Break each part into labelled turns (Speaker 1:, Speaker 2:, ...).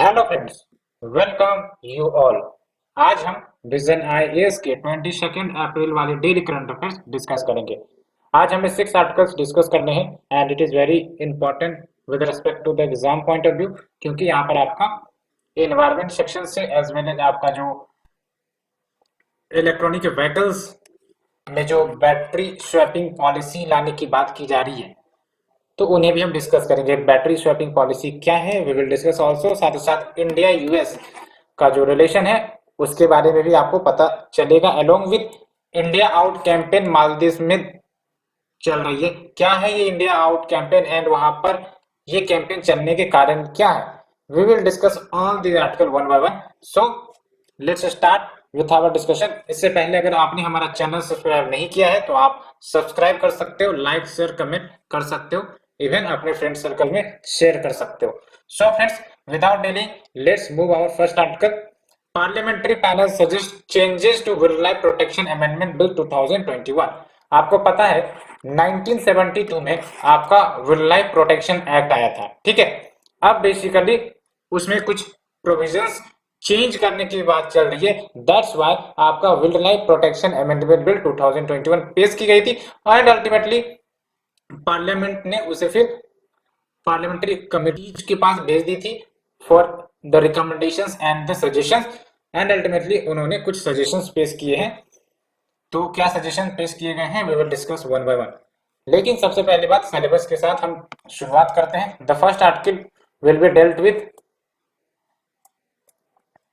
Speaker 1: Hello friends, welcome you all. आज हम vision IAS के 22 अप्रैल वाले डेली करंट अफेयर्स डिस्कस करेंगे। आज हमें 6 आर्टिकल्स डिस्कस करने हैं and it is very important with respect to the exam point of view, क्योंकि यहाँ पर आपका एनवायरमेंट सेक्शन से एज वेल एज आपका जो इलेक्ट्रॉनिक व्हीकल्स में जो बैटरी स्वैपिंग पॉलिसी लाने की बात की जा रही है, तो उन्हें भी हम डिस्कस करेंगे। बैटरी स्वैपिंग पॉलिसी क्या है, वी विल डिस्कस ऑल्सो। साथ ही साथ इंडिया यूएस का जो रिलेशन है उसके बारे में भी आपको पता चलेगा। Along with India out campaign Maldives में चल रही है। क्या है ये इंडिया आउट कैंपेन एंड वहां पर ये कैंपेन चलने के कारण क्या है, we will discuss all the article one by one. So let's start with our discussion. इससे पहले अगर आपने हमारा चैनल सब्सक्राइब नहीं किया है तो आप सब्सक्राइब कर सकते हो, लाइक शेयर कमेंट कर सकते हो, इवन अपने फ्रेंड सर्कल में शेयर कर सकते हो। So friends, without delay let's move our first article. Parliamentary panel suggest changes to wild life protection amendment bill 2021। आपको पता है 1972 में आपका वाइल्ड लाइफ प्रोटेक्शन एक्ट आया था, ठीक है। अब बेसिकली उसमें कुछ प्रोविजंस चेंज करने की बात चल रही है। दैट्स व्हाई आपका wild life protection amendment bill 2021 पेश की गई थी एंड अल्टीमेटली पार्लियामेंट ने उसे फिर पार्लियामेंट्री कमिटीज के पास भेज दी थी for the recommendations and the suggestions and ultimately उन्होंने कुछ सजेशंस पेश किए हैं। तो क्या सजेशन पेश किए गए हैं, we will discuss one by one. लेकिन सबसे पहली बात, सिलेबस के साथ हम शुरुआत करते हैं। The first article will be dealt with,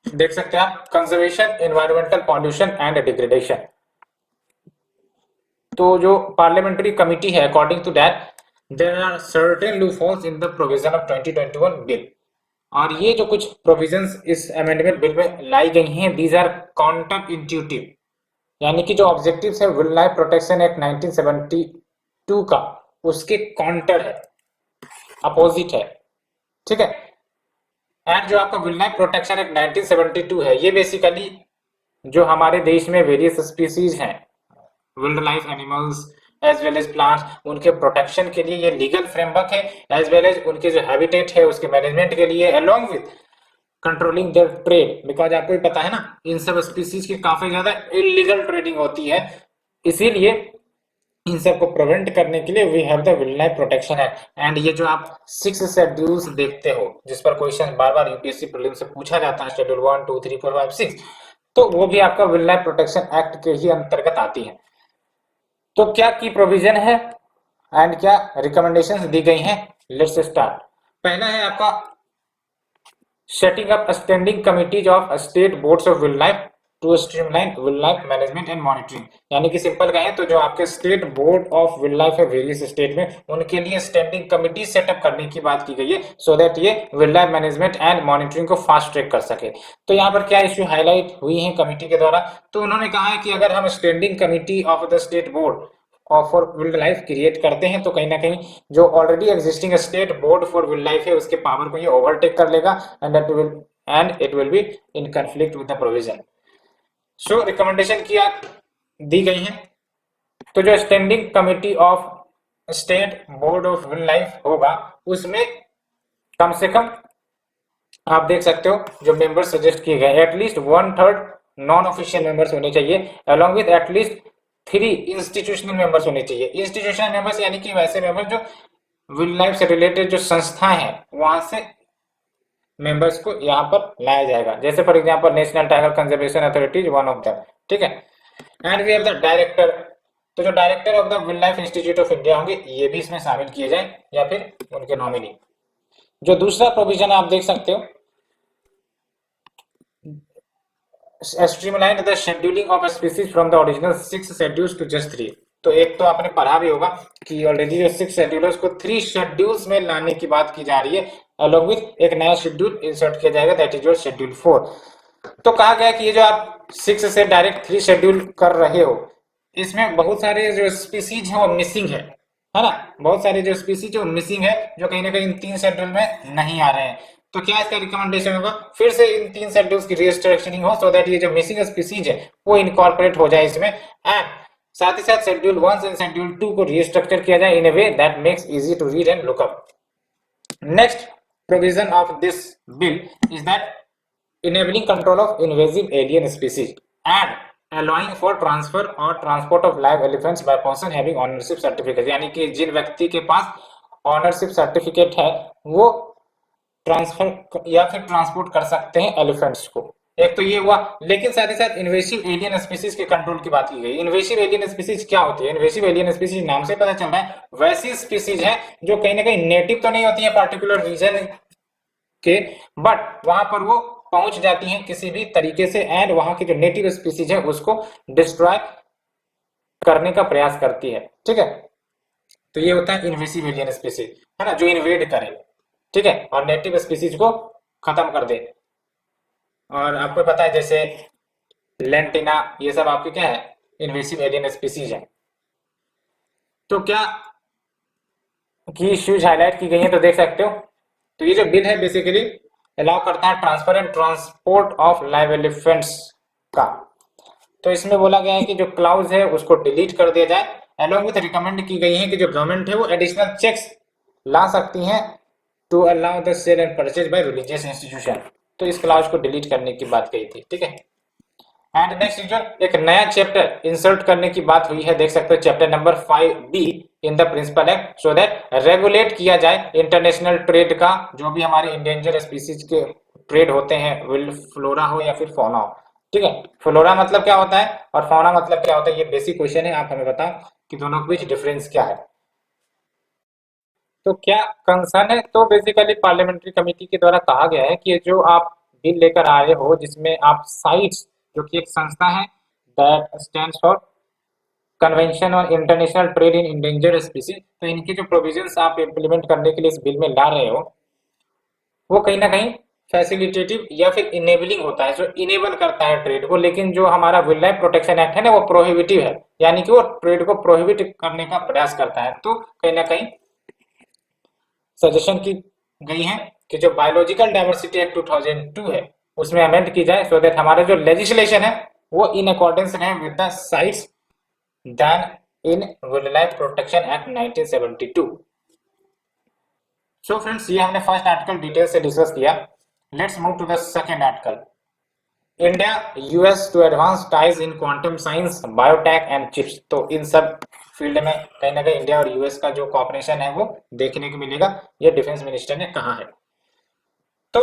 Speaker 1: देख सकते हैं आप, conservation, environmental pollution and degradation. तो जो पार्लियामेंट्री कमिटी है, according to that there are certain loopholes in the provision of 2021 bill. और ये जो कुछ प्रोविजंस इस अमेंडमेंट बिल में लाई गई हैं, दीज आर काउंटर इंट्यूटिव, यानी कि जो ऑब्जेक्टिव्स है वाइल्ड लाइफ प्रोटेक्शन एक्ट 1972 का, उसके काउंटर है, अपोजिट है, ठीक है। एंड जो आपका वाइल्ड लाइफ प्रोटेक्शन एक्ट 1972 है, ये बेसिकली जो हमारे देश में वेरियस स्पीसीज हैं, wild life animals as well as plants, उनके प्रोटेक्शन के लिए ये लीगल फ्रेमवर्क है, एज वेल एज उनके जो हैबिटेट है उसके मैनेजमेंट के लिए, along with controlling their trade. Because आपको ही पता है ना, इन सब स्पीसीज की काफी ज्यादा इलीगल ट्रेडिंग होती है, इसीलिए इन सब को प्रिवेंट करने के लिए we have the wild life protection act. And ये जो आप 6 शेड्यूल्स देखते हो, जिस पर क्वेश्चन बार बार यूपीएससी प्रीलिम से पूछा जाता है, शेड्यूल 1 2 3 4 5 6, तो वो भी आपका वाइल्ड लाइफ प्रोटेक्शन एक्ट के ही अंतर्गत आती है। तो क्या की प्रोविजन है एंड क्या रिकमेंडेशंस दी गई हैं, लेट्स स्टार्ट। पहला है आपका setting up standing committees of state boards of wild life to streamline wild life management and monitoring. यानी कि सिंपल कहें तो जो आपके state board of wild life है वेरियस स्टेट में, उनके लिए स्टैंडिंग कमिटी सेटअप करने की बात की गई है, सो दैट ये wild life management and monitoring को फास्ट ट्रैक कर सके। तो यहाँ पर क्या इश्यू हाईलाइट हुई है कमिटी के द्वारा, तो उन्होंने कहा है कि अगर हम standing committee of the state board for wild life create करते हैं, तो कहीं ना कहीं जो already existing state board for wild life है उसके पावर को ये ओवरटेक कर लेगा and it will be in conflict with the provision. So recommendation क्या दी गई है, तो जो standing committee of state board of wild life होगा, उसमें कम से कम आप देख सकते हो जो मेंबर्स सजेस्ट किए गए, एटलीस्ट 1/3 नॉन ऑफिशियल मेंबर्स होने चाहिए, along with at least 3 institutional members होने चाहिए। इंस्टीट्यूशनल मेंबर्स यानी कि वैसे मेंबर जो वाइल्ड लाइफ से रिलेटेड जो संस्थाएं हैं वहां से मेंबर्स को यहाँ पर लाया जाएगा, जैसे for example national tiger conservation authority is one of them, ठीक है। And we have the director, तो जो director of the wild life institute of India होंगे ये भी इसमें शामिल किए जाए या फिर उनके नॉमिनी। जो दूसरा प्रोविजन आप देख सकते हो, streamline the scheduling of a species from the original 6 schedules to just 3। तो एक तो आपने पढ़ा भी होगा कि ऑलरेडी जो 6 शेड्यूल्स को 3 शेड्यूल्स में लाने की बात की जा रही है, अलॉन्ग विद एक नया शेड्यूल इंसर्ट किया जाएगा, दैट इज योर शेड्यूल 4। तो कहा गया कि ये जो आप 6 से डायरेक्ट 3 शेड्यूल कर रहे हो, इसमें बहुत सारे जो स्पीसीज हैं वो मिसिंग है ना, बहुत सारे जो स्पीसीज वो मिसिंग है, जो कहीं ना कहीं इन 3 शेड्यूल में नहीं आ रहे हैं। तो क्या इसका रिकमेंडेशन होगा, फिर से इन 3 शेड्यूल्स की रीस्ट्रक्चरिंग हो, सो दैट ये जो मिसिंग स्पीसीज है वो इनकॉर्पोरेट हो जाए इसमें, एंड साथ ही साथ शेड्यूल 1 से शेड्यूल 2 को रीस्ट्रक्चर किया जाए in a way that makes easy to read and look up. Next provision of this bill is that enabling control of invasive alien species and allowing for transfer or transport of live elephants by person having ownership certificate, यानी कि जिन व्यक्ति के पास ownership certificate है वो transfer या फिर transport कर सकते हैं एलिफेंट्स को। एक तो ये हुआ, लेकिन साथ ही साथ इन्वेसिव एलियन स्पीसीज के कंट्रोल की बात की गई। इन्वेसिव एलियन स्पीसीज क्या होती है? इन्वेसिव एलियन स्पीसीज नाम से पता चल रहा है वैसी स्पीसीज है जो कहीं ना कहीं नेटिव तो नहीं होती है पार्टिकुलर रीजन के, बट वहां पर वो पहुंच जाती हैं किसी भी तरीके से एंड वहां की जो नेटिव स्पीसीज है उसको डिस्ट्रॉय करने का प्रयास करती है। ठीक है, तो ये होता है इन्वेसिव एलियन स्पीसीज, है ना, जो इन्वेड करे, ठीक है, और नेटिव स्पीसीज को खत्म कर दे। और आपको पता है जैसे लेंटिना, ये सब आपके क्या है? इन्वेसिव एलियन स्पीसीज है। तो क्या की इश्यूज हाईलाइट की गई है तो देख सकते हो। तो ये जो बिल है बेसिकली अलाउ करता है transfer and transport of live elephants का। तो इसमें बोला गया है कि जो क्लाउज है उसको डिलीट कर दिया जाए। अलोंग विथ रिकमेंड की गई है कि जो गवर्नमेंट है वो एडिशनल चेक्स ला सकती हैं to allow the sale and purchase by religious institution. तो इस क्लाउज को डिलीट करने की बात कही थी। ठीक है, एंड नेक्स्ट जो एक नया चैप्टर इंसर्ट करने की बात हुई है, देख सकते हो chapter number 5B in the principal act, so that regulate किया जाए इंटरनेशनल ट्रेड का, जो भी हमारे इंडेंजर स्पीसीज के ट्रेड होते हैं, विल फ्लोरा हो या फिर फौना हो। ठीक है, फ्लोरा मतलब क्या होता है और फौना मतलब क्या होता है, ये बेसिक क्वेश्चन है, आप हमें बताओ कि दोनों के बीच डिफरेंस क्या है। तो क्या कंसर्न है, तो बेसिकली पार्लियामेंट्री कमेटी के द्वारा कहा गया है कि ये जो आप बिल लेकर आए हो जिसमें आप साइट्स, जो कि एक संस्था है that stands for convention on international trade in endangered species, तो इनके जो प्रोविजंस आप इम्प्लीमेंट करने के लिए इस बिल में ला रहे हो वो कहीं ना कहीं फैसिलिटेटिव या फिर इनेबलिंग होता है, जो इनेबल करता है ट्रेड को। लेकिन जो हमारा वाइल्ड लाइफ प्रोटेक्शन एक्ट है ना वो प्रोहिबिटिव है, यानी कि वो ट्रेड को प्रोहिबिट करने का प्रयास करता है। तो कहीं ना कहीं सजेशन की गई है कि जो बायोलॉजिकल डाइवर्सिटी एक्ट 2002 है उसमें अमेंड की जाए सो दैट हमारा जो लेजिस्लेशन है वो इन अकॉर्डेंस रहे with the cites done in wild life protection act 1972। So friends, ये हमने फर्स्ट आर्टिकल डिटेल से डिस्कस किया। Let's move to the second article, India US to advance ties in quantum science biotech and chips. तो इन सब field में कहीं ना कहीं इंडिया और यूएस का जो कॉपरेशन है वो देखने को मिलेगा, ये डिफेंस मिनिस्टर ने कहा है। तो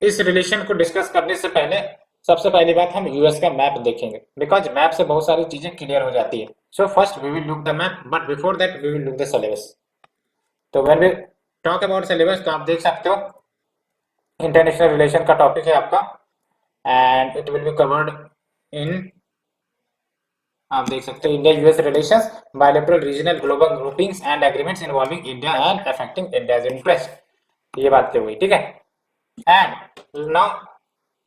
Speaker 1: इस रिलेशन को डिस्कस करने से पहले सबसे पहली बात हम यूएस का मैप देखेंगे, बिकॉज मैप से बहुत सारी चीजें क्लियर हो जाती है। So first we will look the map, but before that we will look the syllabus. तो when we talk about syllabus तो आप देख सकते हो इंटरनेशनल रिलेशन का टॉपिक है आपका, and it will be covered in, आप देख सकते हो India US relations, bilateral regional global groupings and agreements involving India and affecting India's interest, ये बातें हुई। ठीक है, and now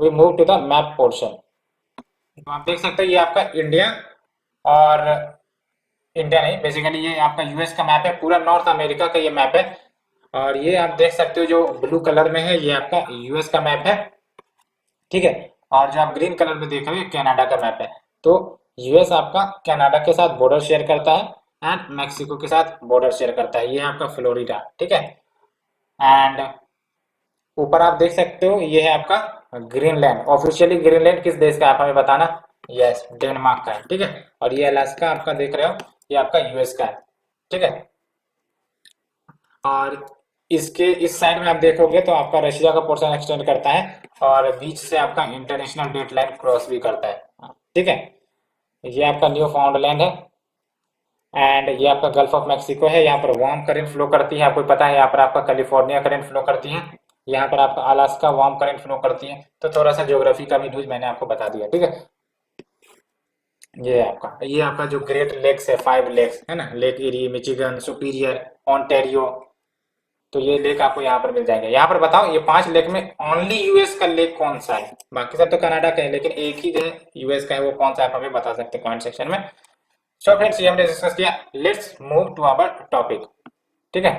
Speaker 1: we move to the map portion. तो आप देख सकते हो ये आपका इंडिया, और इंडिया नहीं बेसिकली ये आपका यूएस का मैप है, पूरा नॉर्थ अमेरिका का ये मैप है। और ये आप देख सकते हो जो ब्लू कलर में है ये आपका यूएस का मैप है। ठीक है, और जो आप ग्रीन कलर में देख रहे हो कनाडा का मैप है। तो यूएस आपका कनाडा के साथ बॉर्डर शेयर करता है एंड मैक्सिको के साथ बॉर्डर शेयर करता है, ये है आपका फ्लोरिडा। ठीक है, एंड ऊपर आप देख सकते हो ये है आपका ग्रीनलैंड। ऑफिशियली ग्रीनलैंड किस देश का है आप हमें बताना। यस, डेनमार्क का है। ठीक है, और ये अलास्का आपका देख रहे हो ये आपका यूएस का है। ठीक है, और इसके इस साइड में आप देखोगे तो आपका रशिया का पोर्शन एक्सटेंड करता है और बीच से आपका इंटरनेशनल डेट लाइन क्रॉस भी करता है। ठीक है, ये आपका न्यू फाउंडलैंड है एंड ये आपका गल्फ ऑफ मैक्सिको है। यहाँ पर वार्म करंट फ्लो करती है, आपको पता है यहाँ पर आपका कैलिफोर्निया करंट फ्लो करती है, यहाँ पर आपका अलास्का वार्म करंट फ्लो करती है। तो थोड़ा सा ज्योग्राफी का भी न्यूज मैंने आपको बता दिया। ठीक है, ये आपका जो ग्रेट लेक्स है, 5 लेक्स है ना, lake eri, Michigan, superior, Ontario, तो ये लेक आपको यहाँ पर मिल जाएंगे। यहाँ पर बताओ ये 5 लेक में ओनली यूएस का लेक कौन सा है? बाकी सब तो कनाडा का है लेकिन एक ही जो है यूएस का है, वो कौन सा है आप हमें बता सकते हैं कमेंट सेक्शन में। सो फ्रेंड्स, ये हमने डिस्कस किया, let's move to our topic. ठीक है,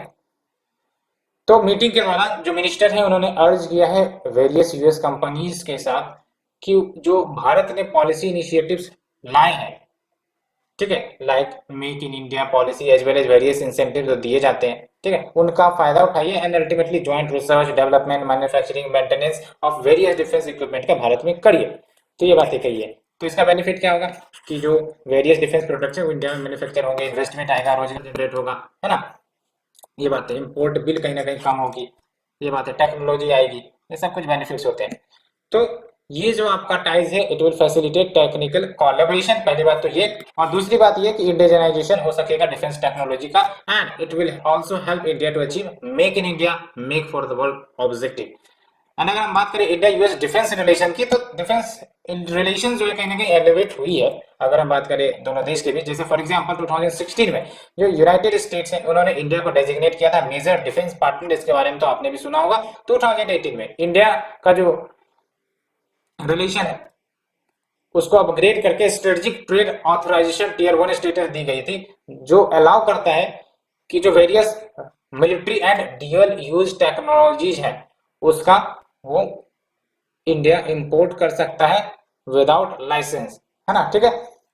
Speaker 1: तो मीटिंग के दौरान जो मिनिस्टर है उन्होंने अर्ज किया है वेरियस यूएस कंपनीज के साथ कि जो भारत ने पॉलिसी इनिशिएटिव्स लाए हैं, ठीक है, like make in India policy as well as various incentive जो दिए जाते हैं, ठीक है, उनका फायदा उठाइए and ultimately joint research development manufacturing maintenance of various defence equipment का भारत में करिए। तो ये बातें कही है। तो इसका बेनिफिट क्या होगा कि जो वेरियस डिफेंस प्रोडक्ट्स है वो इंडिया में मैन्युफैक्चर होंगे, इन्वेस्टमेंट आएगा, रोजगार जनरेट होगा, है ना। ये बात है, इम्पोर्ट बिल कहीं ना कहीं कम होगी, ये बात है, टेक्नोलॉजी आएगी, ये सब कुछ बेनिफिट्स होते हैं। तो ये जो आपका टाइज है it will facilitate technical collaboration, पहली बात तो ये। और दूसरी बात ये कि इंडिजिनाइजेशन हो सकेगा डिफेंस टेक्नोलॉजी का and it will also help India to achieve make in India make for the world objective. And अगर हम बात करें इंडिया यूएस डिफेंस रिलेशन की, तो डिफेंस रिलेशन जो है कहीं ना कहीं एलिवेट हुई है अगर हम बात करें दोनों देश के बीच। जैसे फॉर एग्जांपल 2016 में जो यूनाइटेड स्टेट्स हैं उन्होंने इंडिया को डेजिग्नेट किया था मेजर डिफेंस पार्टनर, इसके बारे में तो आपने भी सुना होगा। 2018 में इंडिया का जो रिलेशन है उसको अपग्रेड करके strategic trade authorization tier 1 status दी गई थी, जो अलाउ करता है कि जो various military and dual use technologies हैं उसका वो इंडिया इंपोर्ट कर सकता है विदाउट लाइसेंस, है ना। ठीक है,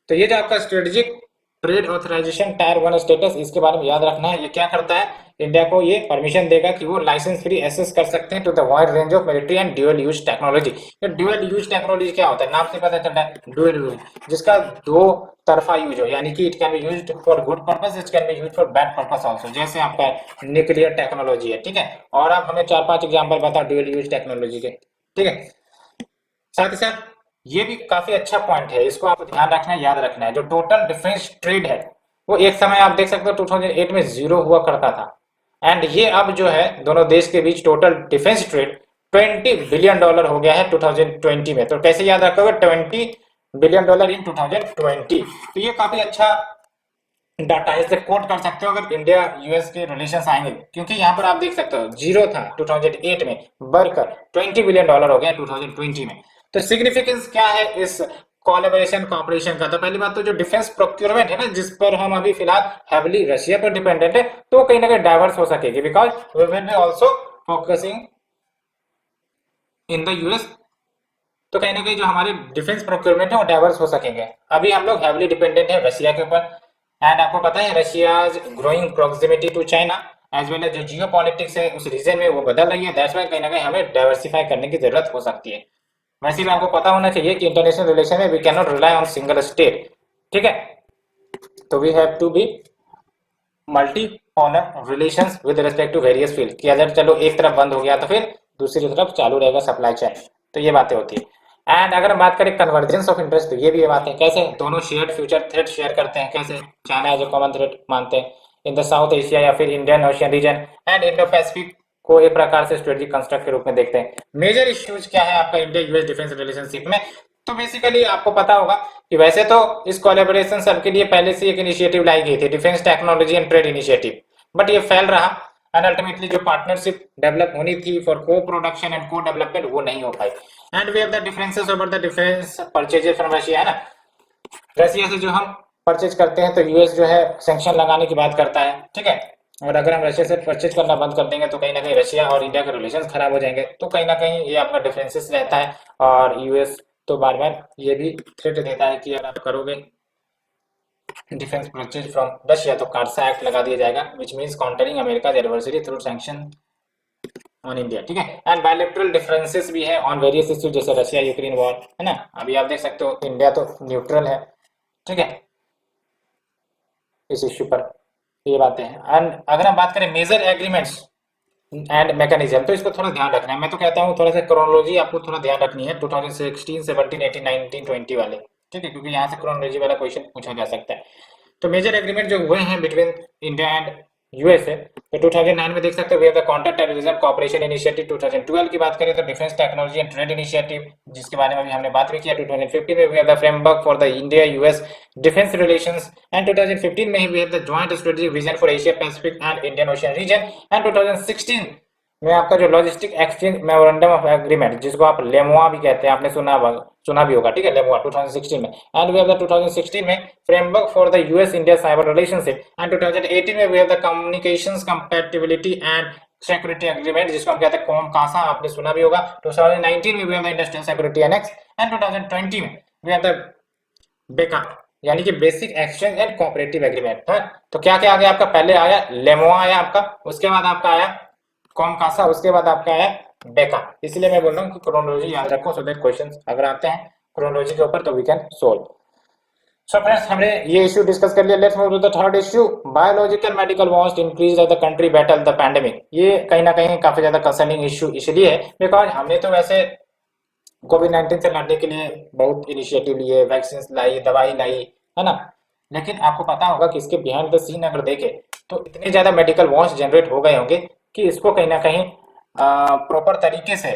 Speaker 1: तो ये जो आपका strategic trade authorisation tier 1 status, इसके बारे में याद रखना है। ये क्या करता है, इंडिया को ये परमिशन देगा कि वो लाइसेंस फ्री एक्सेस कर सकते हैं to the wide range of military and dual use technology. तो ड्यूअल यूज टेक्नोलॉजी क्या होता है, नाम से पता चलता है ड्यूअल यूज, जिसका दो तरफा यूज हो, यानी कि it can be used for good purpose, it can be used for bad purpose also. जैसे आपका न्यूक्लियर टेक्नोलॉजी है, ठीक है। और आप हमें 4-5 एग्जांपल बताओ ड्यूअल यूज टेक्नोलॉजी के, ठीक है। साथ ही साथ ये भी काफी अच्छा पॉइंट है, इसको आपको ध्यान रखना है, याद रखना है। जो टोटल डिफेंस ट्रेड है वो एक समय आप देख सकते हो 2008 में 0 हुआ करता था एंड ये अब जो है दोनों देश के बीच टोटल डिफेंस ट्रेड $20 बिलियन हो गया है 2020 में। तो कैसे याद रखोगे, $20 बिलियन इन 2020। तो ये काफी अच्छा डाटा है, इसे कोट कर सकते हो अगर इंडिया यूएस के रिलेशंस आएंगे, क्योंकि यहाँ पर आप देख सकते हो 0 था 2008 में, बढ़कर $20 बिलियन हो गया 2020 में। तो सिग्निफिकेंस क्या है इस कोलैबोरेशन कॉपरेशन का, तो पहली बात तो जो डिफेंस प्रोक्योरमेंट है ना, जिस पर हम अभी फिलहाल हैविली रशिया पर डिपेंडेंट है, तो कहीं ना कहीं डाइवर्स हो सकेगी, because we will be also focusing in the US. तो कहीं ना कहीं जो हमारे डिफेंस प्रोक्योरमेंट है वो डाइवर्स हो सकेंगे। अभी हम लोग हैविली डिपेंडेंट है रशिया के ऊपर एंड आपको पता है Russia's growing proximity to China as well as जो जियो पॉलिटिक्स है उस रीजन में वो बदल रही है, दैट्स व्हाई कहीं ना कहीं हमें डाइवर्सिफाई करने की जरूरत हो सकती है। वैसे भी आपको पता होना चाहिए कि इंटरनेशनल रिलेशन में we can not rely on single state, ठीक है। तो we have to be multi polar relations with respect to various field, कि अगर चलो एक तरफ बंद हो गया तो फिर दूसरी तरफ चालू रहेगा सप्लाई चेन। तो ये बातें होती है। एंड अगर हम बात करें कन्वर्जेंस ऑफ इंटरेस्ट, तो ये भी ये बात है, कैसे दोनों शेयर फ्यूचर थ्रेट शेयर करते हैं, कैसे China as a common threat मानते हैं इन द साउथ एशिया या फिर Indian ocean region and Indo Pacific को एक प्रकार से स्ट्रेटेजिक कंस्ट्रक्ट के रूप में देखते हैं। मेजर इश्यूज क्या है आपका इंडिया यूएस डिफेंस रिलेशनशिप में, तो बेसिकली आपको पता होगा कि वैसे तो इस कोलैबोरेशन सबके लिए पहले से एक इनिशिएटिव लाई गई थी, defence technology and trade initiative, but ये फेल रहा एंड अल्टीमेटली जो पार्टनरशिप डेवलप होनी थी फॉर को प्रोडक्शन एंड को डेवलपमेंट वो नहीं हो पाई। And we have the differences over the defence purchases from Russia, है ना। रशिया से जो हम परचेज करते हैं तो यूएस जो है सैंक्शन लगाने की बात करता है, ठीक है। और अगर हम रशिया से परचेज करना बंद कर देंगे तो कहीं ना कहीं रशिया और इंडिया के रिलेशन खराब हो जाएंगे। तो कहीं ना कहीं ये आपका डिफरेंसेस रहता है और यूएस तो बार बार ये भी थ्रेट देता है कि अगर आप करोगे डिफेंस परचेज फ्रॉम रशिया तो कार्सा एक्ट लगा दिया जाएगा, which means countering America adversary through sanction on India, ठीक है। एंड बायलैटरल डिफरेंसेस भी है ऑन वेरियस इश्यू, जैसे रशिया यूक्रेन वॉर, है ना। अभी आप देख सकते हो इंडिया तो न्यूट्रल है, ठीक है, इस इश्यू पर। ये बातें हैं। एंड अगर हम बात करें मेजर एग्रीमेंट्स एंड मैकेनिज्म, तो इसको थोड़ा ध्यान रखना है। मैं तो कहता हूँ थोड़ा सा क्रोनोलॉजी आपको थोड़ा ध्यान रखनी है 2016, 17, 18, 19, 20 वाले, ठीक है, क्योंकि यहाँ से क्रोनोलॉजी वाला क्वेश्चन पूछा जा सकता है। तो मेजर एग्रीमेंट जो हुए हैं बिटवीन इंडिया एंड यूएसए, तो 2009 में देख सकते हो we have the counter terrorism cooperation initiative. 2012 की बात करें तो defence technology and trade initiative, जिसके बारे में भी हमने बात भी किया। 2015 में we have the framework for the India US defence relations and 2015 में ही we have the joint strategic vision for Asia Pacific and Indian ocean region and 2016 में आपका जो logistic exchange memorandum of agreement, जिसको आप लेमुआ भी कहते हैं, आपने सुना भी होगा, ठीक है, लेमुआ 2016 में। एंड वी हैव द 2016 में framework for the US India cyber relationship and 2018 में we have the communications compatibility and security agreement, जिसको हम कहते हैं कॉम कासा, आपने सुना भी होगा। 2019 में we have the industrial security annex and 2020 में वी हैव द बेका यानी कि basic exchange and cooperative agreement है। तो क्या क्या आ गया आपका, पहले आया लेमोआ आया आपका, उसके बाद आपका आया कॉमकासा, उसके बाद आपका आया बेका। इसलिए मैं बोल रहा हूँ कि क्रोनोलॉजी याद रखो, सो दैट क्वेश्चंस अगर आते हैं क्रोनोलॉजी के ऊपर तो we can solve. So friends हमने ये इश्यू डिस्कस कर लिया। Let's move to the third issue, biological medical waste increase as the country battle the pandemic. ये कहीं ना कहीं काफी ज्यादा कंसर्निंग इश्यू इसलिए है बिकॉज हमने तो वैसे कोविड-19 से लड़ने के लिए बहुत इनिशिएटिव लिए, वैक्सीन लाई, दवाई लाई, है ना, लेकिन आपको पता होगा कि इसके बिहाइंड द सीन अगर देखें तो इतने ज्यादा मेडिकल वास्ट जनरेट हो गए होंगे कि इसको कहीं ना कहीं प्रॉपर तरीके से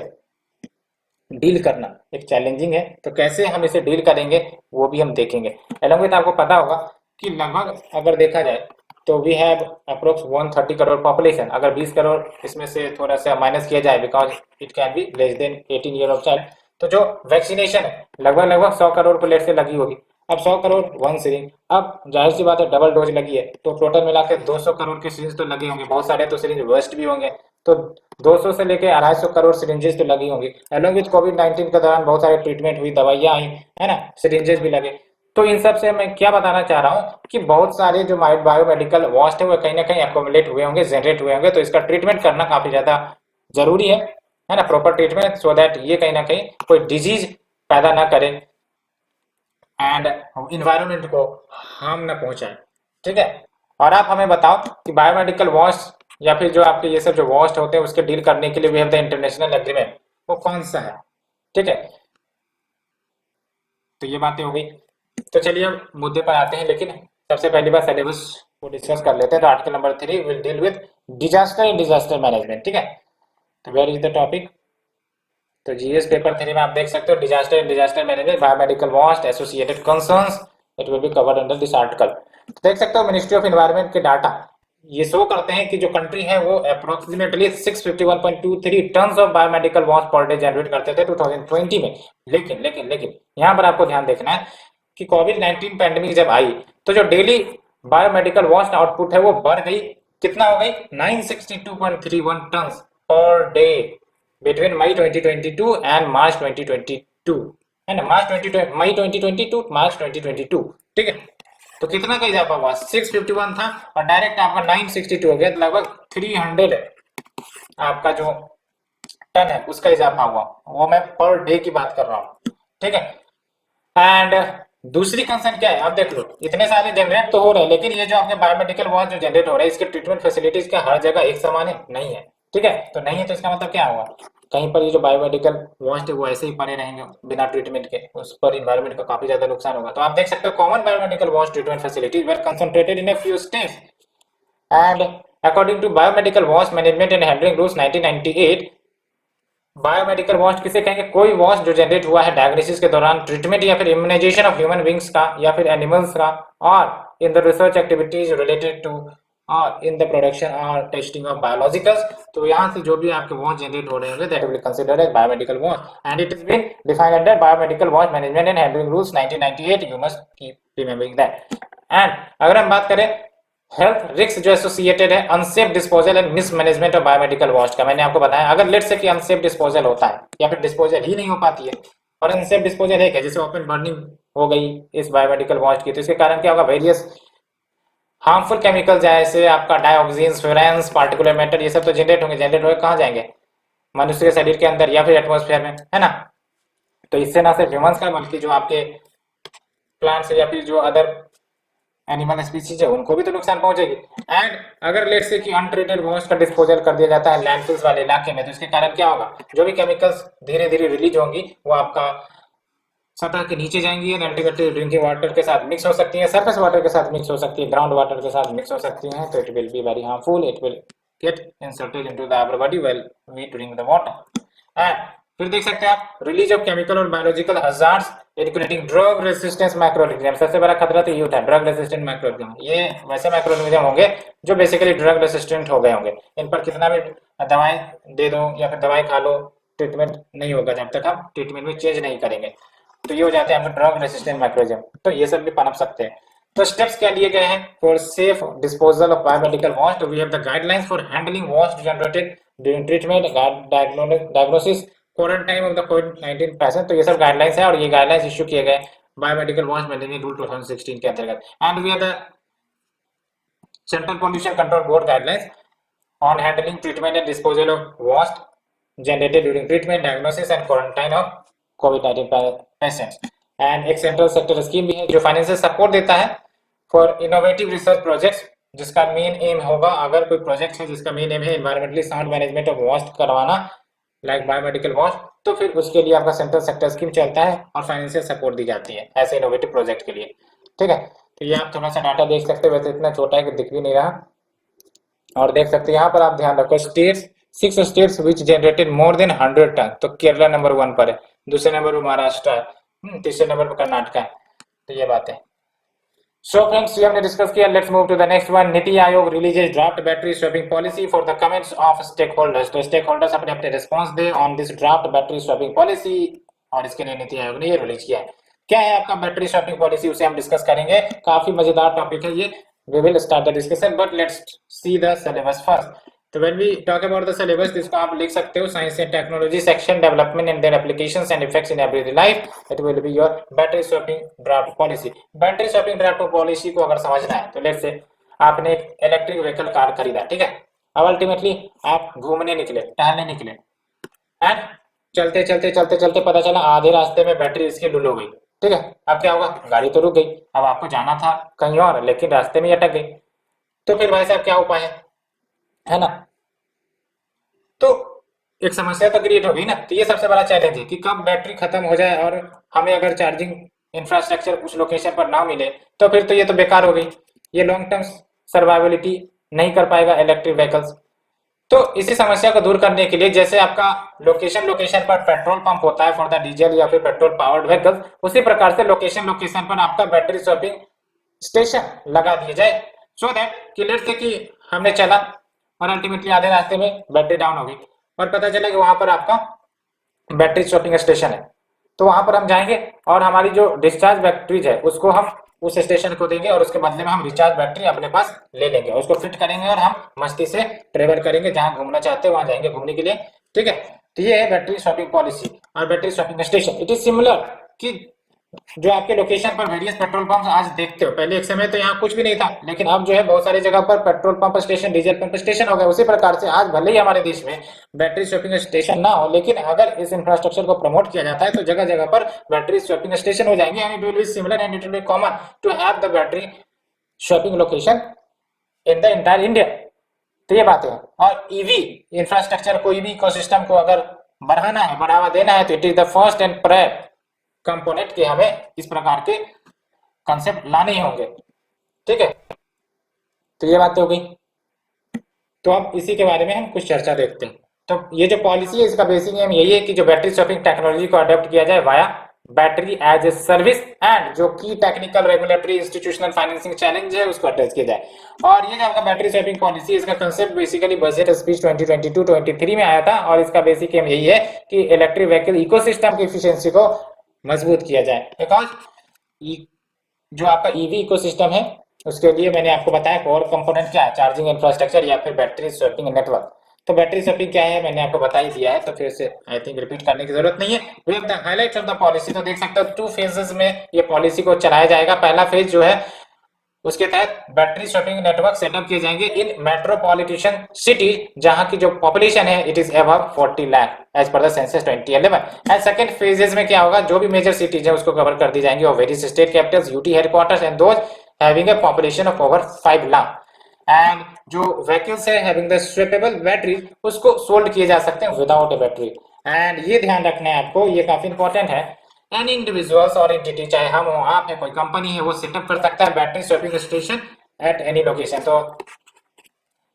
Speaker 1: डील करना एक चैलेंजिंग है। तो कैसे हम इसे डील करेंगे वो भी हम देखेंगे। अलॉन्ग विद आपको पता होगा कि लगभग अगर देखा जाए तो we have approx 130 crore population. अगर 20 करोड़ इसमें से थोड़ा सा माइनस किया जाए because it can be less than 18 year of child, तो जो वैक्सीनेशन है लगभग लगभग 100 करोड़ प्लेट से लगी होगी। अब 100 करोड़ वन सिरिंज, अब जाहिर सी बात है डबल डोज लगी है तो टोटल मिलाकर 200 करोड़ के सिरिंज तो लगे होंगे, बहुत सारे तो सिरिंज वेस्ट भी होंगे, तो 200 से लेके 250 करोड़ सिरिंजेस तो लगी होंगी। अलॉन्ग विद कोविड-19 के दौरान बहुत सारे ट्रीटमेंट हुई, दवाइयां आई, है ना, सिरिंजेस भी लगे। तो इन सब से मैं क्या बताना चाह रहा हूँ कि बहुत सारे जो बायोमेडिकल वास्ट है वो कहीं ना कहीं एकोमुलेट हुए होंगे, जनरेट हुए होंगे, तो इसका ट्रीटमेंट करना काफी ज्यादा जरूरी है ना, प्रॉपर ट्रीटमेंट, सो दैट ये कहीं ना कहीं कोई डिजीज पैदा ना करे एंड इन्वायरमेंट को हार्म ना पहुंचाए। ठीक है, और आप हमें बताओ कि बायोमेडिकल वास्ट या फिर जो आपके ये सब जो वास्ट होते हैं उसके डील करने के लिए we have the international agreement, वो कौन सा है। ठीक है, तो ये बातें हो गई। तो चलिए अब मुद्दे पर आते हैं, लेकिन सबसे पहली बार सिलेबस को डिस्कस कर लेते हैं। तो article number 3 will deal with disaster and disaster management. ठीक है, तो वेयर इज द टॉपिक, तो जीएस पेपर 3 में आप देख सकते हो disaster and disaster management, biomedical vast, associated concerns, it will be covered under this article. तो देख सकते हो मिनिस्ट्री ऑफ एनवायरनमेंट के डाटा ये शो करते हैं कि जो कंट्री है वो approximately 651.23 tons of biomedical vast per day generate करते थे 2020 में। लेकिन लेकिन लेकिन यहाँ पर आपको ध्यान देखना है कि कोविड-19 पैंडेमिक जब आई तो जो डेली बायोमेडिकल वास्ट आउटपुट है वो बढ़ गई, कितना हो गई, 962.31 tons per day between May 2022 and March 2022, है ना, मई 2022 मार्च 2022। ठीक है, तो कितना का इजाफा हुआ, 651 था और डायरेक्ट आपका 962 हो गया, तो लगभग 300 आपका जो टन है उसका इजाफा हुआ, वो मैं पर डे की बात कर रहा हूँ। ठीक है, एंड दूसरी कंसर्न क्या है, आप देख लो इतने सारे जनरेट तो हो रहे हैं, लेकिन ये जो आपके बायोमेडिकल वास्ट जो जनरेट हो रहा है इसके ट्रीटमेंट फैसिलिटीज का हर जगह एक समान है नहीं है। ठीक है, तो नहीं है तो इसका मतलब क्या हुआ, कहीं पर ये जो बायोमेडिकल वास्ट है वो ऐसे ही पड़े रहेंगे बिना ट्रीटमेंट के, उस पर इन्वायरमेंट का काफी ज्यादा नुकसान होगा। तो आप देख सकते हो common biomedical waste treatment facilities were concentrated in a few states and according to biomedical waste management and handling rules 1998, biomedical waste किसे कहेंगे, कोई वास्ट जो जनरेट हुआ है डायग्नोसिस के दौरान, ट्रीटमेंट या फिर इम्यूनाइजेशन ऑफ ह्यूमन बींग्स का या फिर एनिमल्स का, और in the research activities related to और इन द प्रोडक्शन और टेस्टिंग ऑफ बायोलॉजिकल्स। तो यहाँ से जो भी आपके वास्ट जनरेट हो रहे होंगे that will considered as biomedical waste and it is been defined under biomedical waste management and handling rules 1998, you must keep remembering that. And अगर हम बात करें हेल्थ रिस्क जो एसोसिएटेड है unsafe disposal and mismanagement of biomedical waste का, मैंने आपको बताया अगर लेट से कि अनसेफ डिस्पोजल होता है या फिर डिस्पोजल ही नहीं हो पाती है और अनसेफ डिस्पोजल है जैसे ओपन बर्निंग हो गई इस बायोमेडिकल वास्ट की, तो इसके कारण क्या होगा, वेरियस हार्मफुल केमिकल जैसे आपका डाइऑक्सिन, फ्लोरेंस, पार्टिकुलर मैटर, ये सब तो जनरेट होंगे कहाँ जाएंगे, मनुष्य के शरीर के अंदर या फिर एटमोस्फेयर में, है ना। तो इससे ना सिर्फ ह्यूमंस का बल्कि जो आपके प्लांट्स या फिर जो अदर एनिमल स्पीसीज है उनको भी तो नुकसान पहुंचेगी। एंड अगर लेट से कि अनट्रीटेड वेस्ट का डिस्पोजल कर दिया जाता है लैंडफिल्स वाले इलाके में, तो इसके कारण क्या होगा, जो भी केमिकल्स धीरे धीरे रिलीज होंगी वो आपका सतह के नीचे जाएंगी एंड अल्टीमेटली ड्रिंकिंग वाटर के साथ मिक्स हो सकती है, सरफेस वाटर के साथ मिक्स हो सकती है, ग्राउंड वाटर के साथ मिक्स हो सकती हैं, तो it will be very harmful, it will get inserted into the our body while we drink the water. And फिर देख सकते हैं आप रिलीज ऑफ केमिकल और biological hazards including drug resistance microorganism, सबसे बड़ा खतरा तो ये होता है ड्रग रेसिस्टेंट माइक्रोऑर्गेनिज्म, ये वैसे माइक्रोऑर्गेनिज्म होंगे जो बेसिकली ड्रग रेसिस्टेंट हो गए होंगे, इन पर कितना भी दवाई दे दो या फिर दवाई खा लो ट्रीटमेंट नहीं होगा जब तक हम ट्रीटमेंट में चेंज नहीं करेंगे, तो ये हो जाते हैं आपके ड्रग रेसिस्टेंट माइक्रोऑर्गेनिज्म, तो ये सब भी पनप सकते हैं। तो स्टेप्स क्या लिए गए हैं for safe disposal of biomedical waste, we have the guidelines for handling waste generated during treatment, diagnosis, quarantine of the कोविड-19 पेशेंट, तो ये सब गाइडलाइंस है और ये गाइडलाइंस इश्यू किए गए बायोमेडिकल वॉश मेंटेनिंग रूल 2016 के अंतर्गत। And we are the central pollution control board guidelines on handling treatment and disposal of waste generated during treatment, diagnosis and quarantine of COVID-19 patients। And एक central sector scheme भी है जो financial support देता है for innovative research projects, जिसका main aim होगा, अगर कोई प्रोजेक्ट है जिसका मेन एम है environmentally sound management of waste करवाना लाइक बायोमेडिकल वेस्ट, तो फिर उसके लिए आपका सेंट्रल सेक्टर स्कीम चलता है और फाइनेंशियल सपोर्ट दी जाती है ऐसे इनोवेटिव प्रोजेक्ट के लिए। ठीक है, तो ये आप थोड़ा सा डाटा देख सकते हो, वैसे इतना छोटा है कि दिख भी नहीं रहा। और देख सकते हैं यहाँ पर आप ध्यान रखो, states 6 states which generated more than 100 tonne, तो केरला नंबर 1 पर है, दूसरे नंबर पर महाराष्ट्र है, तीसरे नंबर पर कर्नाटक है। तो ये बात है। सो फ्रेंड्स, ये हमने डिस्कस किया, let's move to the next one. NITI Aayog releases draft battery swapping policy for the comments of stakeholders. तो स्टेक होल्डर्स अपने अपने रिस्पॉन्स दे on this draft battery swapping policy, और इसके लिए नीति आयोग ने ये रिलीज किया है। क्या है आपका बैटरी स्वैपिंग पॉलिसी, उसे हम डिस्कस करेंगे। काफी मजेदार टॉपिक है ये। We will start the discussion, but let's see the syllabus first. तो when we talk about the syllabus, इसको आप लिख सकते हो science and technology section, development and their applications and effects in everyday life. It will be your battery swapping draft policy. Battery swapping draft policy को अगर समझना है तो लेट्स से आपने एक इलेक्ट्रिक व्हीकल कार खरीदा, ठीक है। अब अल्टीमेटली आप घूमने निकले, टहलने निकले, एंड चलते चलते चलते चलते पता चला आधे रास्ते में बैटरी इसकी लुल हो गई, ठीक है। अब क्या होगा, गाड़ी तो रुक गई, अब आपको जाना था कहीं और, लेकिन रास्ते में अटक गई। तो फिर भाई साहब क्या उपाय है ना। तो एक समस्या तो क्रिएट होगी ना। तो ये सबसे बड़ा चैलेंज है कि कब बैटरी खत्म हो जाए और हमें अगर चार्जिंग इंफ्रास्ट्रक्चर कुछ लोकेशन पर ना मिले तो फिर तो ये तो बेकार हो गई, ये लॉन्ग टर्म सर्वाइबिलिटी नहीं कर पाएगा इलेक्ट्रिक व्हीकल्स। तो इसी समस्या को दूर करने के लिए, जैसे आपका लोकेशन लोकेशन पर पेट्रोल पंप होता है फॉर द डीजल या फिर पेट्रोल पावर्ड व्हीकल्स, उसी प्रकार से लोकेशन लोकेशन पर आपका बैटरी स्वैपिंग स्टेशन लगा दिया जाए, सो दैट कि लेट्स से कि हमने चला और अल्टीमेटली आधे रास्ते में बैटरी डाउन हो गई और पता चला कि वहां पर आपका बैटरी स्वैपिंग स्टेशन है। तो वहां पर हम जाएंगे और हमारी जो डिस्चार्ज बैटरीज है उसको हम उस स्टेशन को देंगे और उसके बदले में हम रिचार्ज बैटरी अपने पास ले लेंगे, उसको फिट करेंगे और हम मस्ती से ट्रेवल करेंगे, जहां घूमना चाहते हैं वहां जाएंगे घूमने के लिए, ठीक है। तो ये है बैटरी स्वैपिंग पॉलिसी और battery swapping station. It is similar कि जो आपके लोकेशन पर वेरियस पेट्रोल पंप आज देखते हो, पहले एक समय तो यहाँ कुछ भी नहीं था, लेकिन अब जो है बहुत सारी जगह पर petrol pump station, diesel pump station हो गए। उसी प्रकार से आज भले ही हमारे देश में बैटरी स्वैपिंग स्टेशन ना हो, लेकिन अगर इस इंफ्रास्ट्रक्चर को प्रमोट किया जाता है तो जगह जगह पर बैटरी स्वैपिंग स्टेशन हो जाएंगे, and it will be similar and it will be common to have the battery swapping location in the entire India. तो ये बात है। और ईवी इंफ्रास्ट्रक्चर को, ईवी इकोसिस्टम को अगर बढ़ाना है, बढ़ावा देना है, तो it is the first and prior component के हमें इस प्रकार के कंसेप्ट लाने ही होंगे, ठीक है। तो ये बात हो गई। तो अब इसी के बारे में हम कुछ चर्चा देखते हैं। तो ये जो पॉलिसी है इसका बेसिक एम यही है कि जो बैटरी स्वैपिंग टेक्नोलॉजी को अडॉप्ट किया जाए via battery as a service, and जो की technical regulatory institutional financing challenge है उसको एड्रेस किया जाए। और ये जो आपका बैटरी स्वैपिंग पॉलिसी, इसका कंसेप्ट बेसिकली बजट स्पीच 2022-23 में आया था, और इसका बेसिक एम यही है कि इलेक्ट्रिक व्हीकल इकोसिस्टम की एफिशिएंसी को मजबूत किया जाए। बिकॉज जो आपका ईवी इकोसिस्टम है उसके लिए मैंने आपको बताया कोर कंपोनेंट क्या है, चार्जिंग इंफ्रास्ट्रक्चर या फिर बैटरी स्वैपिंग नेटवर्क। तो बैटरी स्वैपिंग क्या है मैंने आपको बता ही दिया है, तो फिर से आई थिंक रिपीट करने की जरूरत नहीं है। With the highlights of the policy, तो देख सकते हो 2 फेजेस में ये पॉलिसी को चलाया जाएगा। पहला फेज जो है उसके तहत बैटरी स्वैपिंग नेटवर्क सेटअप किए जाएंगे इन मेट्रोपॉलिटन सिटी जहां की जो पॉपुलेशन है it is above 40 lakh as per the census 2011। And second phases में क्या होगा, जो भी मेजर सिटीज है उसको कवर कर दी जाएंगी, और various state Capitals, UT headquarters and those having a population of over 5 lakh. And जो व्हीकल्स है हैविंग द स्वैपेबल बैटरी उसको सोल्ड किए जा सकते हैं विदाउट अ बैटरी। एंड ये ध्यान रखना है आपको, ये काफी इंपॉर्टेंट है। एनी इंडिविजुअल्स और एंटिटी, चाहे हम हो आप है कोई कंपनी है, वो सेटअप कर सकता है battery swapping station at any location. तो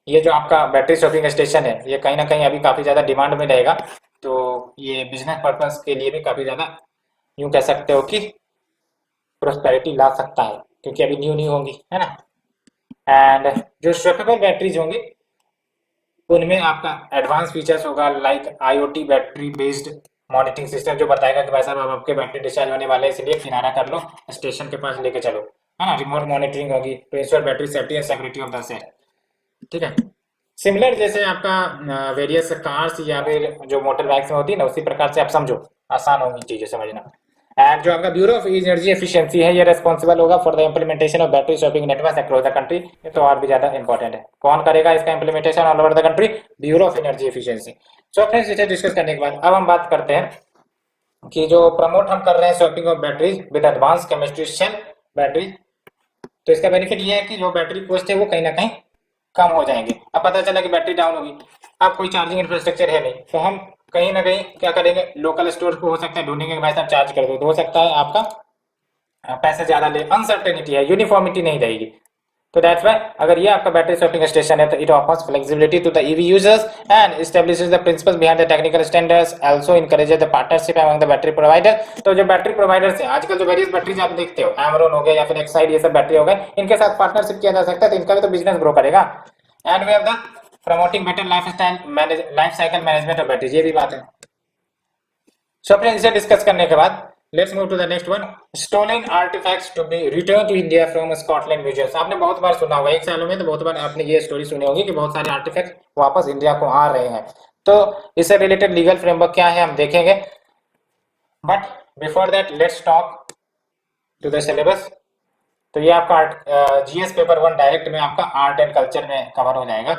Speaker 1: ये जो आपका बैटरी स्वैपिंग स्टेशन है ये कहीं ना कहीं अभी काफी ज्यादा डिमांड में रहेगा, तो ये बिजनेस पर्पस के लिए भी काफी ज्यादा यूं कह सकते हो कि प्रोस्पेरिटी ला सकता है, क्योंकि अभी न्यू न्यू होंगी, है ना। एंड जो स्वैपेबल बैटरीज होंगी उनमें आपका एडवांस फीचर्स होगा, like IoT battery based monitoring system, जो बताएगा कि भाई साहब अब आपके बैटरी डिस्चार्ज होने वाले हैं इसलिए किनारा कर लो, स्टेशन के पास लेके चलो, है ना। रिमोट मॉनिटरिंग होगी to ensure battery safety and security of the cell, ठीक है। सिमिलर जैसे आपका वेरियस कार्स या फिर जो मोटर बाइक्स में होती है ना, उसी प्रकार से आप समझो, आसान होगी चीजें समझना। एंड जो आपका ब्यूरो ऑफ एनर्जी एफिशिएंसी है ये रेस्पॉन्सिबल होगा for the implementation of battery swapping network across the country. ये तो और भी ज्यादा इंपॉर्टेंट है, कौन करेगा इसका implementation all over the country? Bureau of energy efficiency. So friends इसे डिस्कस करने के बाद अब हम बात करते हैं कि जो प्रमोट हम कर रहे हैं swapping of batteries with advance chemistry cell battery, तो इसका बेनिफिट ये है कि जो बैटरी कॉस्ट है वो कहीं ना कहीं कम हो जाएंगे। अब पता चला कि बैटरी डाउन होगी, अब कोई चार्जिंग इंफ्रास्ट्रक्चर है नहीं, तो हम कहीं ना कहीं क्या करेंगे, लोकल स्टोर को हो सकता है ढूंढेंगे कि भाई साहब चार्ज कर दो, तो हो सकता है आपका पैसे ज्यादा ले, अनसर्टेनिटी है, यूनिफॉर्मिटी नहीं रहेगी। तो दैट्स व्हाई अगर ये आपका बैटरी स्वैपिंग स्टेशन है तो it offers flexibility to the EV users and establishes the principles behind the technical standards, also encourages the partnership among the battery provider. तो जो बैटरी प्रोवाइडर्स हैं आजकल जो वेरियस बैटरीज आप देखते हो, एमरॉन हो गया या फिर एक्साइड, ये सब बैटरी हो गए, इनके साथ पार्टनरशिप किया जा सकता है, तो इनका भी तो बिजनेस ग्रो करेगा। And we have the promoting better life cycle management of batteries, ये भी बात है। सो फ्रेंड्स इसे डिस्कस करने के बाद let's move to the next one, stolen artefacts to be return to India from Scotland museums. आपने बहुत बार सुना होगा, एक सालों में तो बहुत बार आपने ये स्टोरी सुनी होगी कि बहुत सारे आर्टिफैक्ट्स वापस इंडिया को आ रहे हैं। तो इससे रिलेटेड लीगल फ्रेमवर्क क्या है हम देखेंगे, but before that let's talk to the syllabus. तो ये आपका जीएस पेपर 1 डायरेक्ट में आपका आर्ट एंड कल्चर में कवर हो जाएगा।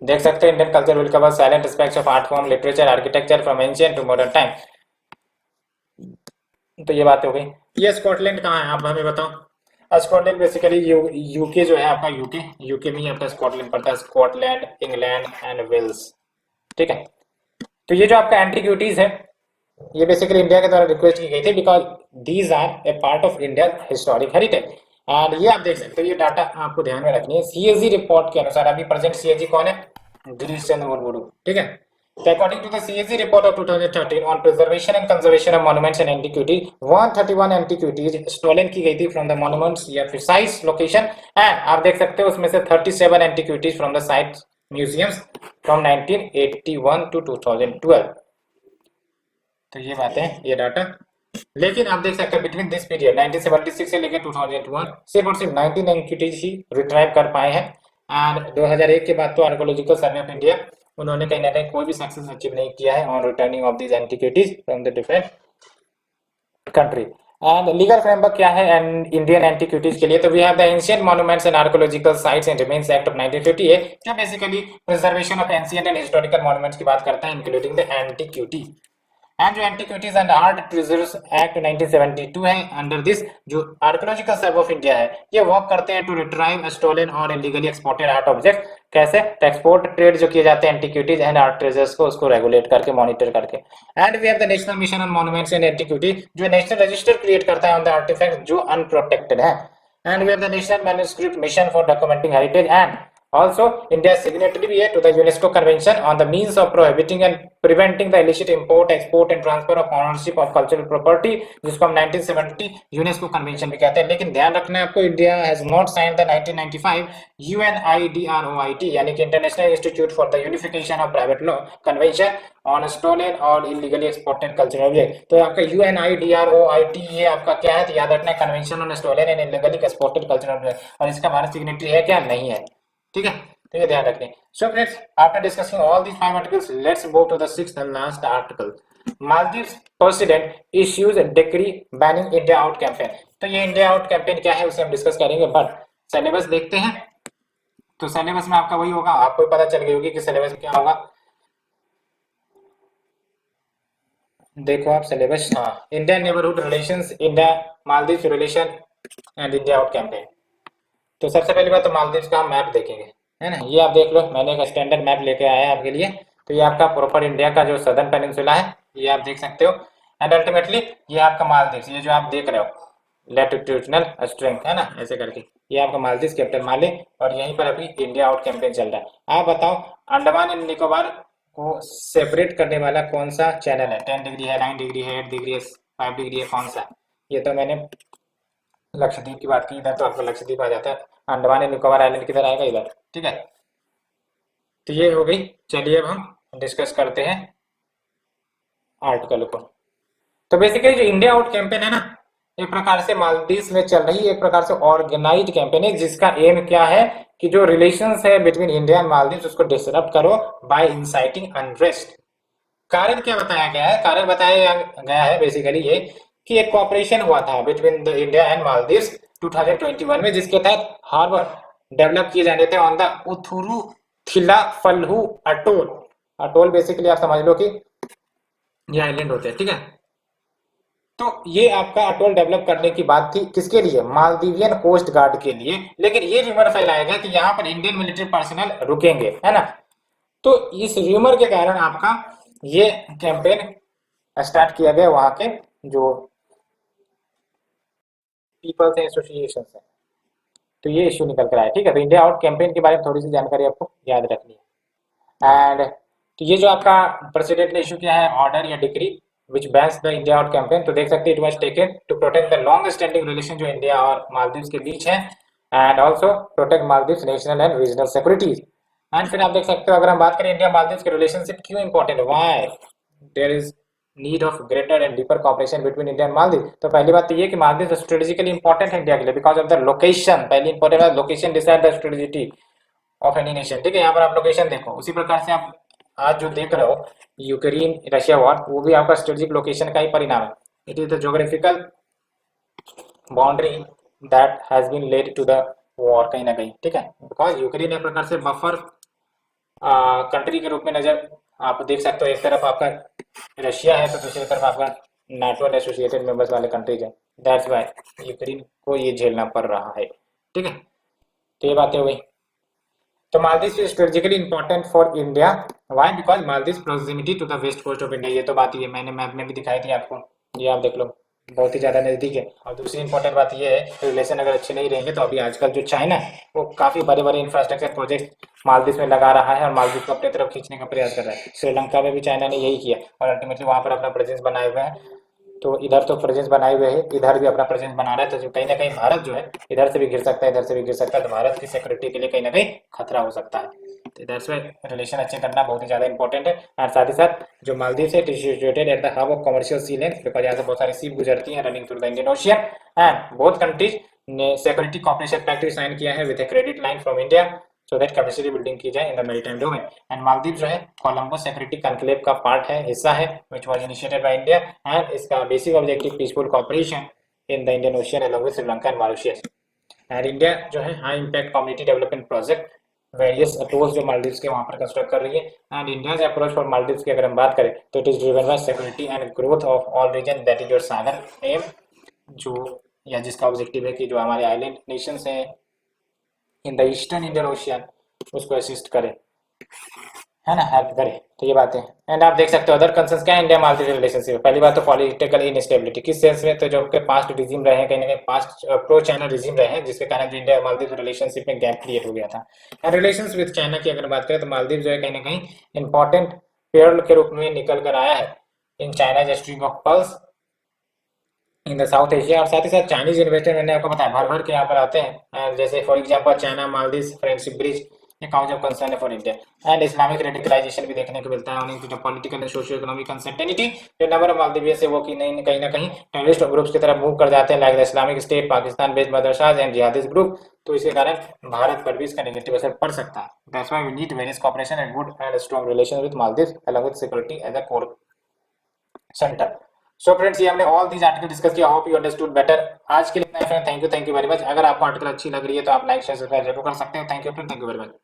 Speaker 1: देख सकते हैं Indian culture will cover silent aspects of art form, literature, architecture from ancient to modern time. तो ये बात हो गई। ये स्कॉटलैंड कहाँ है आप हमें बताओ। स्कॉटलैंड बेसिकली यूके जो है आपका, यूके में ही आपका स्कॉटलैंड पड़ता है, स्कॉटलैंड, इंग्लैंड एंड वेल्स, ठीक है। तो ये जो आपका एंटीक्विटीज है ये बेसिकली इंडिया के द्वारा रिक्वेस्ट की गई थी because these are a part of India historic heritage. And ये आप देख सकते हो, ये डाटा आपको ध्यान में रखनी है। सीएजी रिपोर्ट के अनुसार अभी प्रेजेंट सीएजी कौन है, गिरीश चंद्र मुर्मू, ठीक है। So according to the CAG report of 2013 on preservation and conservation of monuments and antiquities, 131 antiquities stolen की गई थी from the monuments या precise location, and आप देख सकते हो उसमें से 37 antiquities from the site museums from 1981 to 2012। तो ये बात है, ये डाटा। लेकिन आप देख सकते हैं बिटवीन दिस पीरियड 1976 से लेकर 2001 सिर्फ और सिर्फ 19 एंटिक्विटीज ही रिट्राइव कर पाए हैं। एंड 2001 के बाद तो आर्कोलॉजिकल सर्वे ऑफ इंडिया उन्होंने कहीं ना कहीं कोई भी सक्सेस अचीव नहीं किया है on returning of these antiquities from the different country. And legal framework क्या है एंड इंडियन एंटिक्विटीज के लिए, तो we have the ancient monuments and archaeological sites and remains act of 1958 जो basically preservation of ancient and historical monuments की बात करता है इंक्लूडिंग द एंटिक्विटी। एंड जो antiquities and art treasures act 1972 है, अंडर दिस जो आर्कोलॉजिकल सर्वे ऑफ इंडिया है ये वर्क करते हैं टू रिट्राइव स्टोलन और इलीगली एक्सपोर्टेड आर्ट ऑब्जेक्ट। कैसे? एक्सपोर्ट ट्रेड जो किए जाते हैं एंटिक्विटीज एंड आर्ट ट्रेजर्स को, उसको रेगुलेट करके, मॉनिटर करके। And we have the national mission on monuments and antiquity जो नेशनल रजिस्टर क्रिएट करता है ऑन द आर्टिफैक्ट जो अनप्रोटेक्टेड है। And we have the national manuscript mission for documenting heritage and also India signatory भी है to the UNESCO convention on the means of prohibiting and preventing the illicit import, export and transfer of ownership of cultural property जिसको हम 1970 UNESCO convention भी कहते हैं। लेकिन ध्यान रखना है आपको, India has not signed the 1995 UNIDROIT यानी कि International Institute for the Unification of Private Law Convention on Stolen और Illegally Exported Cultural Objects। तो आपका UNIDROIT ये आपका क्या है, तो याद रखना है convention on stolen and illegally exported cultural object, और इसका भारत सिग्नेटरी है क्या, नहीं है, ठीक है। तो ये ध्यान रखने। So friends after discussing all these 5 articles let's move to the 6th and last article. Maldives president issues decree banning India out campaign. तो ये इंडिया आउट कैंपेन क्या है उसे हम डिस्कस करेंगे, बट सिलेबस देखते हैं। तो सिलेबस में आपका वही होगा, आपको पता चल गई होगी कि सिलेबस में क्या होगा। देखो आप सिलेबस, हाँ, India neighbourhood relations, India Maldives relation and India out campaign. तो सबसे पहली बात तो मालदीव्स का हम मैप देखेंगे, है ना। ये आप देख लो, मैंने एक स्टैंडर्ड मैप लेके आया है आपके लिए। तो ये आपका प्रॉपर इंडिया का जो सदर्न पेनिनसुला है ये आप देख सकते हो। एंड अल्टीमेटली ये आपका मालदीव्स, ये जो आप देख रहे हो लैटिट्यूडनल स्ट्रिंग है ना, ऐसे करके ये आपका मालदीव्स कैपिटल माले, और यहीं पर अभी इंडिया आउट कैंपेन चल रहा है। आप बताओ अंडमान एंड निकोबार को सेपरेट करने वाला कौन सा चैनल है, 10 डिग्री है, 9 डिग्री है, 8 डिग्री है, 5 डिग्री है, कौन सा? ये तो मैंने लक्षद्वीप की बात की, इधर तो आपको लक्षद्वीप आ जाता है, अंडमान एंड निकोबार आइलैंड किधर आएगा, इधर, ठीक है। तो ये हो गई। चलिए अब हम डिस्कस करते हैं आर्टिकल को। तो बेसिकली जो इंडिया आउट कैंपेन है ना, एक प्रकार से मालदीव्स में चल रही एक प्रकार से ऑर्गेनाइज्ड कैंपेन है जिसका एम क्या है कि जो रिलेशंस है बिटवीन इंडिया एंड मालदीव्स उसको डिसरप्ट करो बाय इंसाइटिंग अनरेस्ट। कारण क्या बताया गया है, कारण बताया गया है बेसिकली ये कि एक कॉपरेशन हुआ था between the India and Maldives 2021 में, जिसके तहत हार्बर डेवलप किए जाने थे ऑन द उथुरु थिला फल्हू अटोल। अटोल बेसिकली आप समझ लो कि ये आइलैंड होते हैं, ठीक है। तो ये आपका अटोल डेवलप करने की बात थी, किसके लिए, मालदीवियन कोस्ट गार्ड के लिए। लेकिन ये रूमर फैलाया गया कि यहाँ पर इंडियन मिलिट्री पर्सनल रुकेंगे, है ना। तो इस रूमर के कारण आपका ये कैंपेन स्टार्ट किया गया वहां के जो पीपल्स एसोसिएशन है। तो ये इश्यू निकल कर आया, ठीक है। तो इंडिया आउट कैंपेन के बारे में थोड़ी सी जानकारी आपको याद रखनी है। एंड तो ये जो आपका प्रेसिडेंट ने इशू किया है ऑर्डर या decree which bans the India out campaign, तो देख सकते हैं it was taken to protect the long standing relation जो इंडिया और मालदीव्स के बीच है, and also protect Maldives national and regional securities. And फिर आप देख सकते हो, अगर हम बात करें इंडिया मालदीव्स के रिलेशनशिप क्यों important, why there is need of greater and deeper cooperation between India and Maldives. तो पहली बात तो ये कि मालदीव स्ट्रेटेजिकली इंपॉर्टेंट है इंडिया के लिए बिकॉज ऑफ द लोकेशन। पहली इंपॉर्टेंट बात, location decide the strategy of any nation, ठीक है। यहाँ पर आप लोकेशन देखो, उसी प्रकार से आप आज जो देख रहे हो यूक्रेन रशिया वॉर, वो भी आपका स्ट्रेटेजिक लोकेशन का ही परिणाम है। It is the geographical boundary that has been led to the war, कहीं ना कहीं, ठीक है। बिकॉज यूक्रेन एक प्रकार से बफर कंट्री के रूप में नजर आप देख सकते हो। एक तरफ आपका रशिया है तो दूसरी तरफ आपका नाटो एंड एसोसिएटेड मेंबर्स वाले कंट्रीज है। दैट्स व्हाई यूक्रेन को ये झेलना पड़ रहा है, ठीक है। तो ये बातें हुई। तो Maldives is strategically important for India, why, because Maldives proximity to the west coast of India. ये तो बात ही है, मैंने मैप में भी दिखाई थी आपको, ये आप देख लो, बहुत ही ज्यादा नजदीक है। और दूसरी इंपॉर्टेंट बात ये है, रिलेशन अगर अच्छे नहीं रहेंगे तो अभी आजकल जो चाइना है वो काफी बड़े बड़े इंफ्रास्ट्रक्चर प्रोजेक्ट मालदीव में लगा रहा है और मालदीव को अपनी तरफ खींचने का प्रयास कर रहा है। श्रीलंका में भी चाइना ने यही किया और अल्टीमेटली वहां पर अपना प्रेजेंस बनाए हुए है। तो इधर तो प्रेजेंस बनाए हुए है, इधर भी अपना प्रेजेंस बना रहा है। तो जो कहीं ना कहीं भारत जो है इधर से भी गिर सकता है, इधर से भी गिर सकता है। तो भारत की सिक्योरिटी के लिए कहीं ना कहीं खतरा हो सकता है। तो दैट्स व्हाई रिलेशन अच्छे करना बहुत ही ज्यादा इंपॉर्टेंट है। और साथ ही साथ जो मालदीव है, situated at the hub of commercial sea lane, because यहाँ से बहुत सारी सीप गुजरती हैं running through the Indian ocean. And both countries ने सिक्योरिटी कॉपरेशन पैक्ट साइन किया है with a credit line from India so that capacity building की जाए in the maritime domain. And Maldives जो है कोलंबो सिक्योरिटी कॉन्क्लेव का पार्ट है, हिस्सा है, which was initiated by India. And इसका basic objective peaceful cooperation in the Indian ocean along with Sri Lanka and Mauritius. And India जो है high impact community development project various atolls जो मालदीव्स के वहां पर कंस्ट्रक्ट कर रही है। And India's approach for Maldives की अगर हम बात करें तो it is driven by security and growth of all region, that is your SAGAR aim, जो या जिसका ऑब्जेक्टिव है कि जो हमारे आइलैंड नेशंस हैं in the eastern Indian ocean उसको असिस्ट करे, है ना, हेल्प करे। तो ये बातें हैं। एंड आप देख सकते हो अदर कंसर्न्स क्या है इंडिया मालदीव रिलेशनशिप। पहली बात तो पॉलिटिकल इनस्टेबिलिटी, किस सेंस में, तो जो आपके पास्ट रिजीम रहे हैं कहीं ना कहीं पास्ट प्रो चाइना रिजीम रहे हैं, जिसके कारण जो इंडिया मालदीव रिलेशनशिप में गैप क्रिएट हो गया था। एंड रिलेशंस विद चाइना की अगर बात करें तो मालदीव जो है कहीं ना कहीं इंपॉर्टेंट पेड़ के रूप में निकल कर आया है in China string of pearls in the south Asia. और साथ ही साथ चाइनीज इन्वेस्टर मैंने आपको बताया भर भर के यहाँ पर आते हैं। जैसे for example China Maldives friendship bridge, ये काउंट ऑफ कंसर्न है for India. And Islamic radicalization भी देखने को मिलता है on to the political and socio economic uncertainty. जो नंबर ऑफ मालदीवियंस है वो कि नहीं कहीं ना कहीं टेररिस्ट ग्रुप्स की तरफ मूव कर जाते हैं like the Islamic state, Pakistan based मदरसाज and jihadist group. तो इसके कारण भारत पर भी इसका नेगेटिव असर पड़ सकता है। That's why we need various cooperation and good and strong relation with Maldives along with security as a core center. So friends, ये हमने ऑल दीज आर्टिकल डिस्कस किया, होप यू अंडरस्टूड बेटर। आज के लिए थैंक यू वेरी मच। अगर आपको article अच्छी लग रही है तो आप लाइक शेयर सब्सक्राइब जरूर कर सकते हो। Thank you friend, thank you very much.